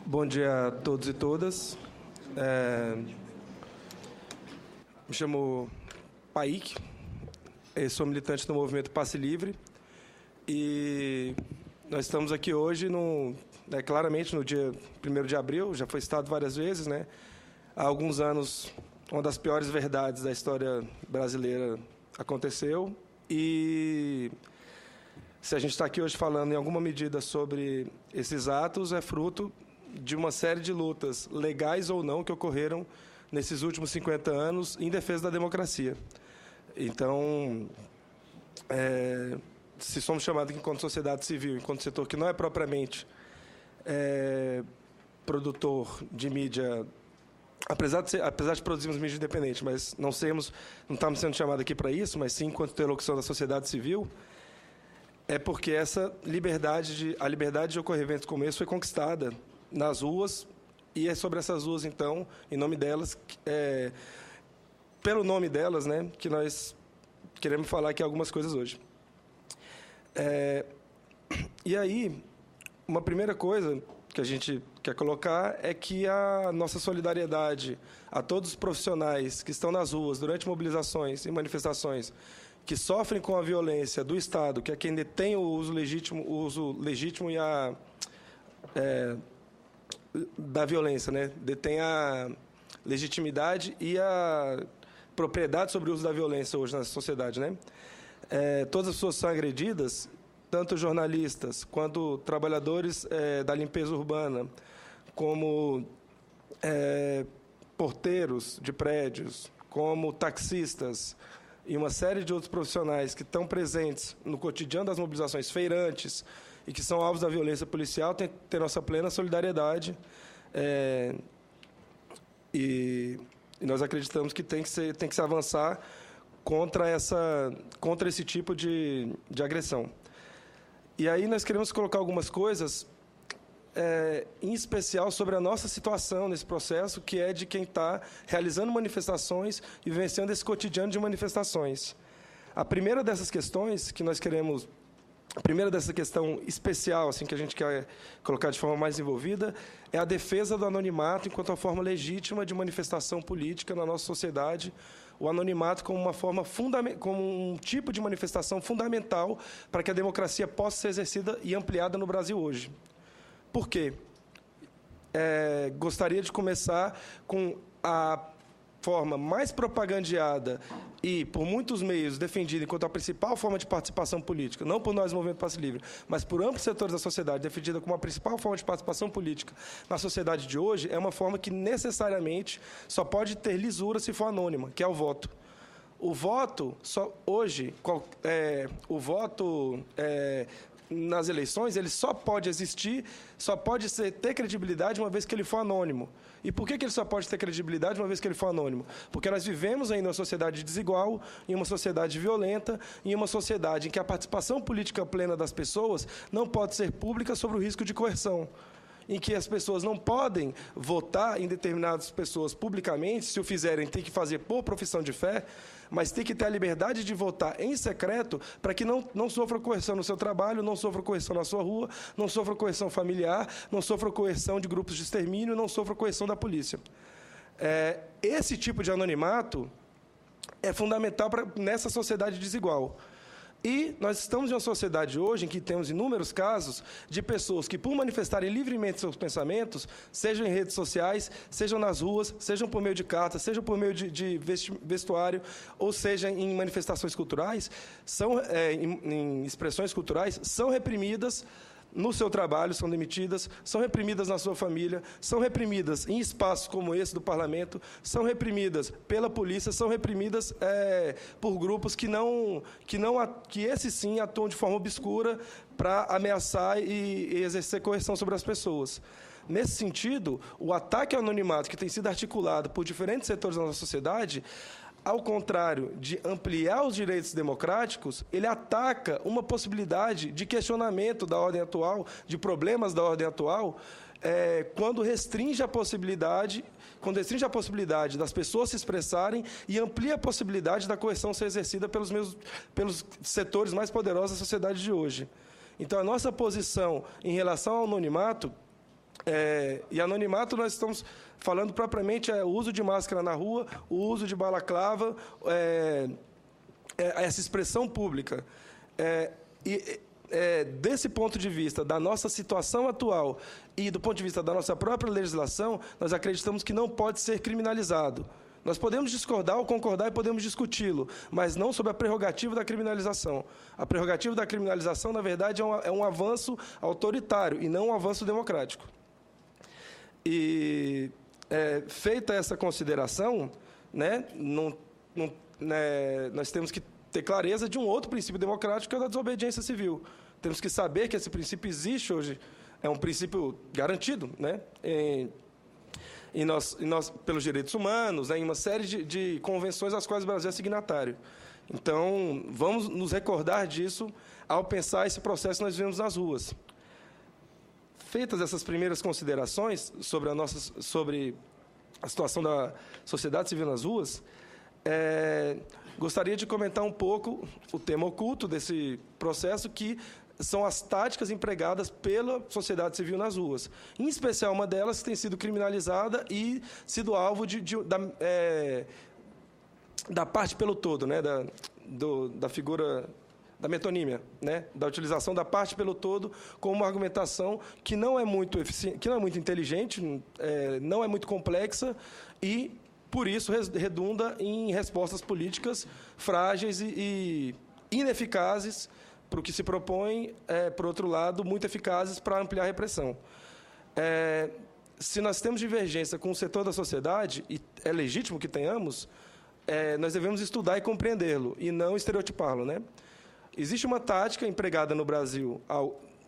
Bom dia a todos e todas. Me chamo Paik, sou militante do movimento Passe Livre e nós estamos aqui hoje, claramente, no dia 1º de abril, já foi citado várias vezes, né? Há alguns anos, uma das piores verdades da história brasileira aconteceu e se a gente está aqui hoje falando em alguma medida sobre esses atos, é fruto de uma série de lutas, legais ou não, que ocorreram nesses últimos 50 anos em defesa da democracia. Então, se somos chamados enquanto sociedade civil, enquanto setor que não é propriamente produtor de mídia, apesar de produzirmos mídia independente, mas não estamos sendo chamados aqui para isso, mas sim enquanto interlocução da sociedade civil, é porque a liberdade de ocorrer eventos como esse foi conquistada nas ruas, e é sobre essas ruas, então, em nome delas, pelo nome delas, né, que nós queremos falar aqui algumas coisas hoje. E aí, uma primeira coisa que a gente quer colocar é que a nossa solidariedade a todos os profissionais que estão nas ruas durante mobilizações e manifestações que sofrem com a violência do Estado, que é quem detém o uso legítimo e da violência, né? Detém a legitimidade e a propriedade sobre o uso da violência hoje na sociedade, né? Todas as pessoas são agredidas, tanto jornalistas quanto trabalhadores da limpeza urbana, como porteiros de prédios, como taxistas e uma série de outros profissionais que estão presentes no cotidiano das mobilizações, feirantes, e que são alvos da violência policial, tem que ter nossa plena solidariedade. E nós acreditamos que tem que se avançar contra esse tipo de agressão. E aí nós queremos colocar algumas coisas, em especial sobre a nossa situação nesse processo, que é de quem está realizando manifestações e vivenciando esse cotidiano de manifestações. A primeira dessas questões que nós queremos, a primeira dessa questão especial, assim, que a gente quer colocar de forma mais envolvida, é a defesa do anonimato enquanto uma forma legítima de manifestação política na nossa sociedade, o anonimato como como um tipo de manifestação fundamental para que a democracia possa ser exercida e ampliada no Brasil hoje. Por quê? Gostaria de começar com a forma mais propagandeada e, por muitos meios, defendida enquanto a principal forma de participação política, não por nós, Movimento Passe Livre, mas por amplos setores da sociedade, defendida como a principal forma de participação política na sociedade de hoje, é uma forma que, necessariamente, só pode ter lisura se for anônima, que é o voto. O voto, nas eleições, ele só pode existir, só pode ter credibilidade uma vez que ele for anônimo. E por que ele só pode ter credibilidade uma vez que ele for anônimo? Porque nós vivemos ainda em uma sociedade desigual, em uma sociedade violenta, em uma sociedade em que a participação política plena das pessoas não pode ser pública sob o risco de coerção, em que as pessoas não podem votar em determinadas pessoas publicamente, se o fizerem, tem que fazer por profissão de fé, mas tem que ter a liberdade de votar em secreto para que não sofra coerção no seu trabalho, não sofra coerção na sua rua, não sofra coerção familiar, não sofra coerção de grupos de extermínio, não sofra coerção da polícia. Esse tipo de anonimato é fundamental nessa sociedade desigual. E nós estamos em uma sociedade hoje em que temos inúmeros casos de pessoas que, por manifestarem livremente seus pensamentos, sejam em redes sociais, sejam nas ruas, sejam por meio de cartas, sejam por meio de vestuário, ou seja, em manifestações culturais, em expressões culturais, são reprimidas no seu trabalho, são demitidas, são reprimidas na sua família, são reprimidas em espaços como esse do parlamento, são reprimidas pela polícia, são reprimidas por grupos que esses sim atuam de forma obscura para ameaçar e exercer coerção sobre as pessoas. Nesse sentido, o ataque ao anonimato que tem sido articulado por diferentes setores da nossa sociedade, ao contrário de ampliar os direitos democráticos, ele ataca uma possibilidade de questionamento da ordem atual, de problemas da ordem atual, quando restringe a possibilidade das pessoas se expressarem e amplia a possibilidade da coerção ser exercida pelos setores mais poderosos da sociedade de hoje. Então, a nossa posição em relação ao anonimato E anonimato, nós estamos falando propriamente o uso de máscara na rua, o uso de balaclava, essa expressão pública. Desse ponto de vista da nossa situação atual e do ponto de vista da nossa própria legislação, nós acreditamos que não pode ser criminalizado. Nós podemos discordar ou concordar e podemos discuti-lo, mas não sobre a prerrogativa da criminalização. A prerrogativa da criminalização, na verdade, é um avanço autoritário e não um avanço democrático. E, feita essa consideração, né, nós temos que ter clareza de um outro princípio democrático, que é o da desobediência civil. Temos que saber que esse princípio existe hoje, é um princípio garantido, né, pelos direitos humanos, né, em uma série de convenções às quais o Brasil é signatário. Então, vamos nos recordar disso ao pensar esse processo que nós vivemos nas ruas. Feitas essas primeiras considerações sobre a situação da sociedade civil nas ruas, gostaria de comentar um pouco o tema oculto desse processo, que são as táticas empregadas pela sociedade civil nas ruas. Em especial, uma delas que tem sido criminalizada e sido alvo da parte pelo todo, né, da figura da metonímia, né, da utilização da parte pelo todo como uma argumentação que não é muito eficiente, que não é muito inteligente, não é muito complexa e, por isso, redunda em respostas políticas frágeis e ineficazes para o que se propõe, por outro lado, muito eficazes para ampliar a repressão. Se nós temos divergência com o setor da sociedade, e é legítimo que tenhamos, nós devemos estudar e compreendê-lo, e não estereotipá-lo, né? Existe uma tática empregada no Brasil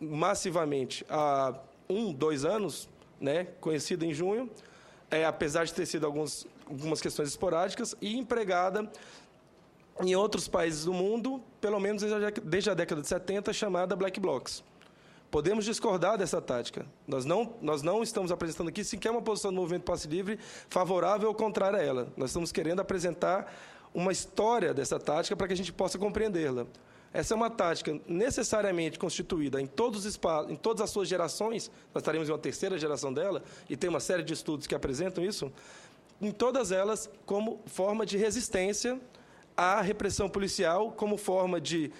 massivamente há 2 anos, né, conhecida em junho, apesar de ter sido algumas questões esporádicas, e empregada em outros países do mundo, pelo menos desde a década de 70, chamada Black Blocs. Podemos discordar dessa tática. Nós não estamos apresentando aqui sequer uma posição do movimento Passe Livre favorável ou contrária a ela. Nós estamos querendo apresentar uma história dessa tática para que a gente possa compreendê-la. Essa é uma tática necessariamente constituída em todas as suas gerações, nós estaremos em uma terceira geração dela, e tem uma série de estudos que apresentam isso, em todas elas como forma de resistência à repressão policial, como forma de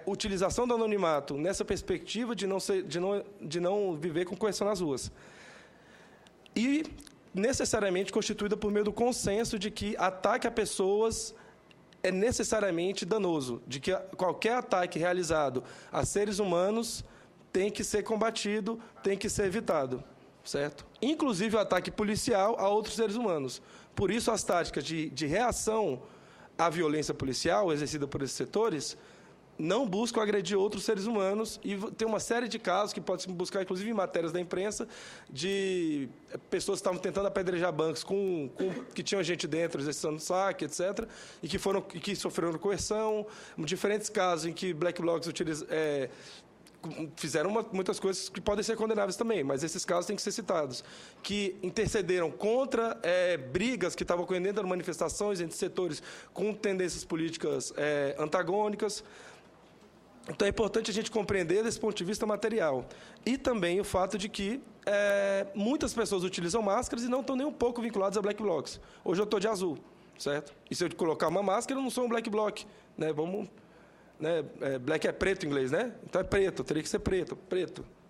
utilização do anonimato nessa perspectiva de não viver com coerção nas ruas. E necessariamente constituída por meio do consenso de que ataque a pessoas é necessariamente danoso, de que qualquer ataque realizado a seres humanos tem que ser combatido, tem que ser evitado, certo? Inclusive o ataque policial a outros seres humanos. Por isso, as táticas de reação à violência policial exercida por esses setores não buscam agredir outros seres humanos, e tem uma série de casos que pode se buscar, inclusive em matérias da imprensa, de pessoas que estavam tentando apedrejar bancos que tinham gente dentro exercendo saque, etc., e que sofreram coerção, diferentes casos em que Black Blocs fizeram muitas coisas que podem ser condenáveis também, mas esses casos têm que ser citados, que intercederam contra brigas que estavam ocorrendo dentro de manifestações entre setores com tendências políticas antagônicas. Então, é importante a gente compreender desse ponto de vista material. E também o fato de que muitas pessoas utilizam máscaras e não estão nem um pouco vinculadas a Black Blocs. Hoje eu estou de azul, certo? E se eu colocar uma máscara, eu não sou um Black Bloc, né? Black é preto em inglês, né? Então é preto, teria que ser preto,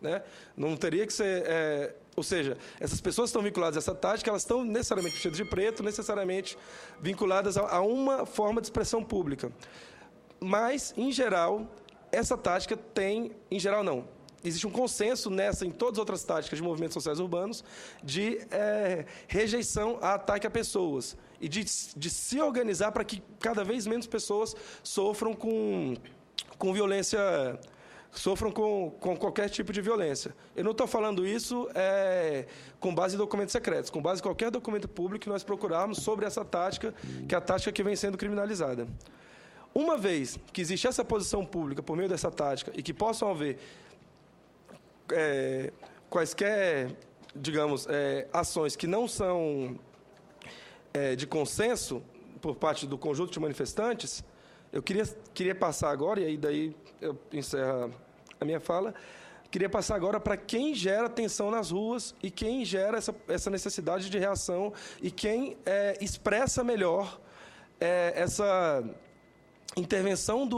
né? Não teria que ser... ou seja, essas pessoas estão vinculadas a essa tática, elas estão necessariamente vestidas de preto, necessariamente vinculadas a uma forma de expressão pública. Mas, em geral, essa tática tem... Em geral, não. Existe um consenso em todas as outras táticas de movimentos sociais urbanos, de rejeição a ataque a pessoas e de se organizar para que cada vez menos pessoas sofram com violência, sofram com qualquer tipo de violência. Eu não estou falando isso com base em documentos secretos, com base em qualquer documento público que nós procurarmos sobre essa tática, que é a tática que vem sendo criminalizada. Uma vez que existe essa posição pública por meio dessa tática e que possam haver quaisquer, digamos, ações que não são de consenso por parte do conjunto de manifestantes, eu queria passar agora, e aí daí eu encerro a minha fala, queria passar agora para quem gera tensão nas ruas e quem gera essa necessidade de reação e quem expressa melhor essa intervenção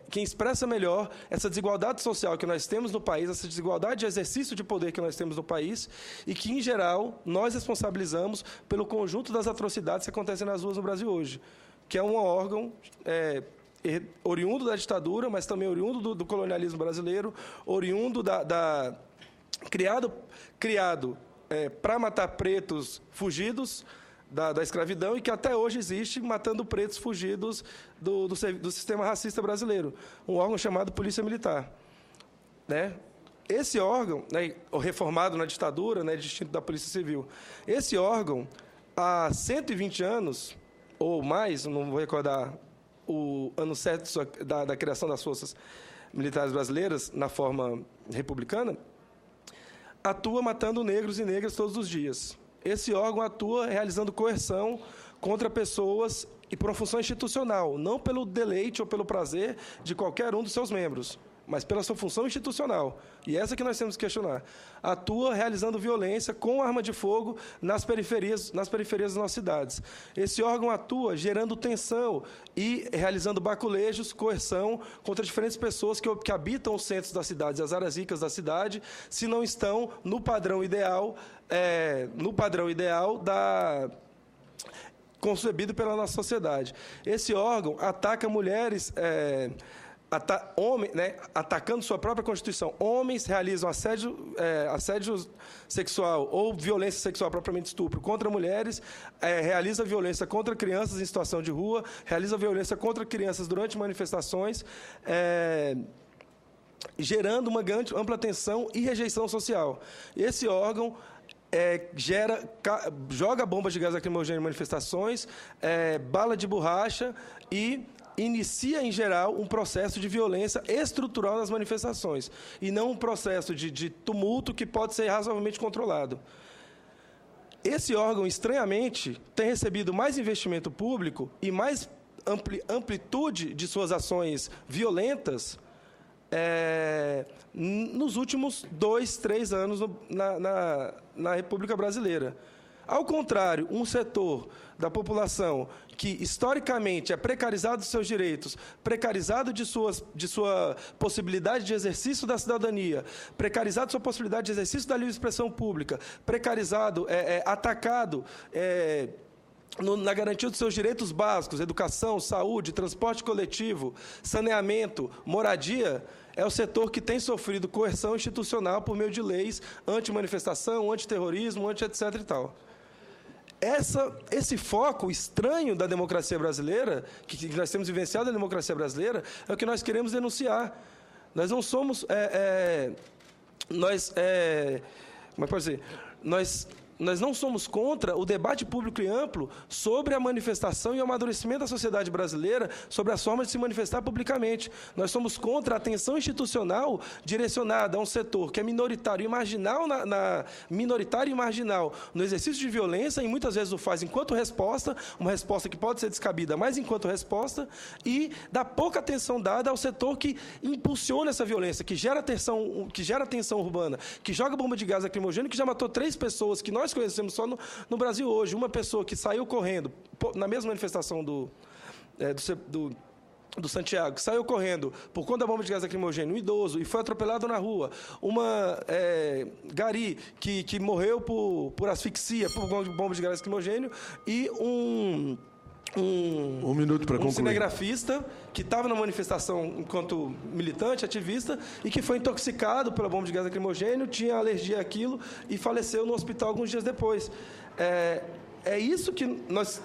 quem expressa melhor essa desigualdade social que nós temos no país, essa desigualdade de exercício de poder que nós temos no país e que, em geral, nós responsabilizamos pelo conjunto das atrocidades que acontecem nas ruas no Brasil hoje, que é um órgão oriundo da ditadura, mas também oriundo do colonialismo brasileiro, oriundo criado para matar pretos fugidos da escravidão e que até hoje existe matando pretos fugidos do sistema racista brasileiro, um órgão chamado Polícia Militar. Né? Esse órgão, né, reformado na ditadura, né, distinto da Polícia Civil, esse órgão, há 120 anos, ou mais, não vou recordar o ano certo da criação das Forças Militares Brasileiras, na forma republicana, atua matando negros e negras todos os dias. Esse órgão atua realizando coerção contra pessoas e por uma função institucional, não pelo deleite ou pelo prazer de qualquer um dos seus membros, mas pela sua função institucional. E essa que nós temos que questionar. Atua realizando violência com arma de fogo nas periferias das nossas cidades. Esse órgão atua gerando tensão e realizando baculejos, coerção contra diferentes pessoas que habitam os centros das cidades, as áreas ricas da cidade, se não estão no padrão ideal, concebido pela nossa sociedade. Esse órgão ataca mulheres... atacando sua própria Constituição. Homens realizam assédio sexual ou violência sexual, propriamente estupro, contra mulheres, realiza violência contra crianças em situação de rua, realiza violência contra crianças durante manifestações, gerando uma grande, ampla tensão e rejeição social. Esse órgão joga bombas de gás lacrimogêneo em manifestações, bala de borracha e inicia, em geral, um processo de violência estrutural nas manifestações, e não um processo de tumulto que pode ser razoavelmente controlado. Esse órgão, estranhamente, tem recebido mais investimento público e mais amplitude de suas ações violentas nos últimos 2, 3 anos na República Brasileira. Ao contrário, um setor da população que, historicamente, é precarizado dos seus direitos, precarizado de sua possibilidade de exercício da cidadania, precarizado de sua possibilidade de exercício da livre expressão pública, precarizado, atacado na garantia dos seus direitos básicos, educação, saúde, transporte coletivo, saneamento, moradia, é o setor que tem sofrido coerção institucional por meio de leis anti-manifestação, anti-terrorismo, anti-etc. e tal. Esse foco estranho da democracia brasileira, que nós temos vivenciado na democracia brasileira, é o que nós queremos denunciar. Nós não somos... como pode dizer? Nós não somos contra o debate público e amplo sobre a manifestação e o amadurecimento da sociedade brasileira sobre as formas de se manifestar publicamente. Nós somos contra a atenção institucional direcionada a um setor que é minoritário e marginal, minoritário e marginal no exercício de violência, e muitas vezes o faz enquanto resposta, uma resposta que pode ser descabida, mas enquanto resposta, e da pouca atenção dada ao setor que impulsiona essa violência, que gera tensão urbana, que joga bomba de gás lacrimogêneo, que já matou 3 pessoas, que nós conhecemos só no Brasil hoje. Uma pessoa que saiu correndo, na mesma manifestação do Santiago, que saiu correndo por conta da bomba de gás lacrimogêneo, um idoso, e foi atropelado na rua. Uma gari que morreu por asfixia, por bomba de gás lacrimogêneo, e um minuto para concluir. Um cinegrafista que estava na manifestação enquanto militante, ativista, e que foi intoxicado pela bomba de gás lacrimogêneo, tinha alergia àquilo e faleceu no hospital alguns dias depois. Isso que nós...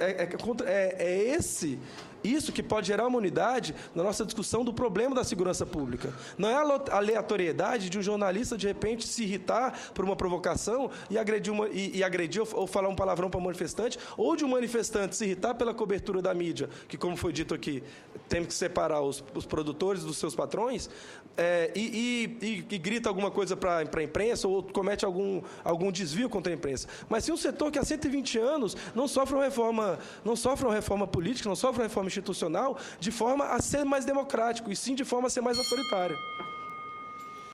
Isso que pode gerar uma unidade na nossa discussão do problema da segurança pública. Não é a aleatoriedade de um jornalista, de repente, se irritar por uma provocação e agredir ou falar um palavrão para um manifestante, ou de um manifestante se irritar pela cobertura da mídia, que, como foi dito aqui, temos que separar os produtores dos seus patrões, e grita alguma coisa para a imprensa ou comete algum desvio contra a imprensa. Mas se um setor que há 120 anos não sofre uma reforma política, não sofre uma reforma institucional, de forma a ser mais democrático, e sim de forma a ser mais autoritária.